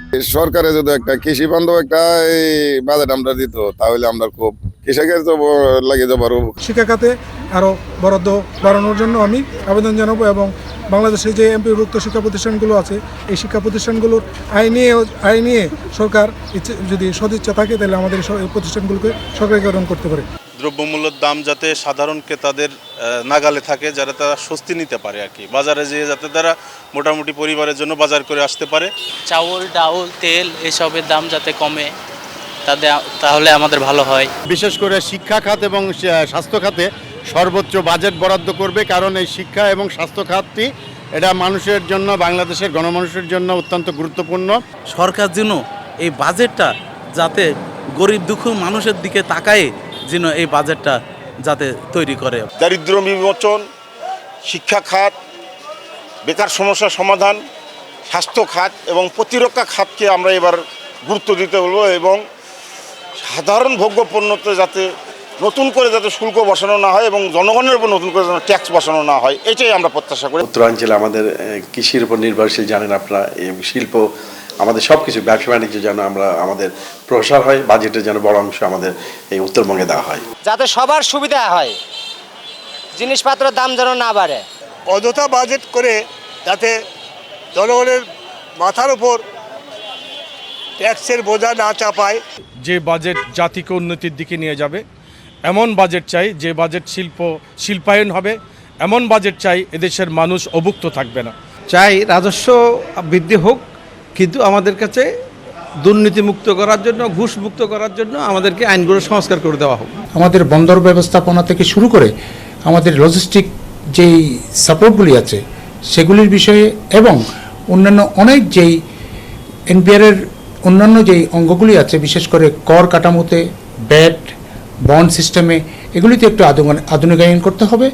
সরকারে যদি একটা কৃষি বান্ধব একটা এই বাজেট আমরা দিত তাহলে আমরা খুব কৃষকের তো লাগে যাবো আরো। শিক্ষা খাতে আরও বরাদ্দ বাড়ানোর জন্য আমি আবেদন জানাবো এবং বাংলাদেশে যে এমপিভুক্ত শিক্ষা প্রতিষ্ঠানগুলো আছে এই শিক্ষা প্রতিষ্ঠানগুলোর আয় নিয়ে সরকার যদি সদিচ্ছা থাকে তাহলে আমাদের এই প্রতিষ্ঠানগুলোকে সরকারিকরণ করতে পারে। দ্রব্যমূল্যের দাম যাতে সাধারণ ক্রেতাদের নাগালে থাকে, যারা তারা স্বস্তি নিতে পারে আর কি, বাজারে যেয়ে যাতে তারা মোটামুটি পরিবারের জন্য বাজার করে আসতে পারে। চাউল ডাউল তেল এসবের দাম যাতে কমে তাহলে আমাদের ভালো হয়। বিশেষ করে শিক্ষা খাত এবং স্বাস্থ্য খাতে সর্বোচ্চ বাজেট বরাদ্দ করবে, কারণ এই শিক্ষা এবং স্বাস্থ্য খাতটি এটা মানুষের জন্য, বাংলাদেশের গণমানুষের জন্য অত্যন্ত গুরুত্বপূর্ণ। সরকার যেন এই বাজেটটা যাতে গরিব দুঃখ মানুষের দিকে তাকায় যেন এই বাজেটটা যাতে তৈরি করে। দারিদ্র বিমোচন, শিক্ষা খাত, বেকার সমস্যার সমাধান, স্বাস্থ্য খাত এবং প্রতিরক্ষা খাতকে আমরা এবার গুরুত্ব দিতে বলবো এবং সাধারণ ভোগ্যপণ্যতে যাতে নতুন করে যাতে শুল্ক বসানো না হয় এবং জনগণের উপর নতুন করে যেন ট্যাক্স বসানো না হয়, এটাই আমরা প্রত্যাশা করি। উত্তরাঞ্চলে আমাদের কৃষির উপর নির্ভরশীল, জানেন আপনারা, শিল্প, আমাদের সব কিছু, ব্যবসা বাণিজ্য যেন আমাদের প্রসার হয়, বাজেটের যেন বড় অংশ আমাদের এই উত্তরবঙ্গে দেওয়া হয়, যাতে সবার সুবিধা হয়, জিনিসপত্রের দাম যেন না বাড়ে। অযথা বাজেট করে যাতে জনগণের মাথার উপর ট্যাক্সের বোঝা না চাপায়। যে বাজেট জাতিকে উন্নতির দিকে নিয়ে যাবে এমন বাজেট চাই, যে বাজেট শিল্পায়ন হবে এমন বাজেট চাই, এদেশের মানুষ অভুক্ত থাকবে না। চাই রাজস্ব বৃদ্ধি হোক, কিন্তু আমাদের কাছে দুর্নীতিমুক্ত করার জন্য, ঘুষমুক্ত করার জন্য আমাদেরকে আইনগুলো সংস্কার করে দেওয়া হোক। আমাদের বন্দর ব্যবস্থাপনা থেকে শুরু করে আমাদের লজিস্টিক যেই সাপোর্টগুলি আছে সেগুলির বিষয়ে এবং অন্যান্য অনেক যেই এনপিআরের অন্যান্য যেই অঙ্গগুলি আছে, বিশেষ করে কর কাঠামোতে, ব্যাট, বন্ড সিস্টেমে, এগুলিতে একটু আধুনিকায়ন করতে হবে।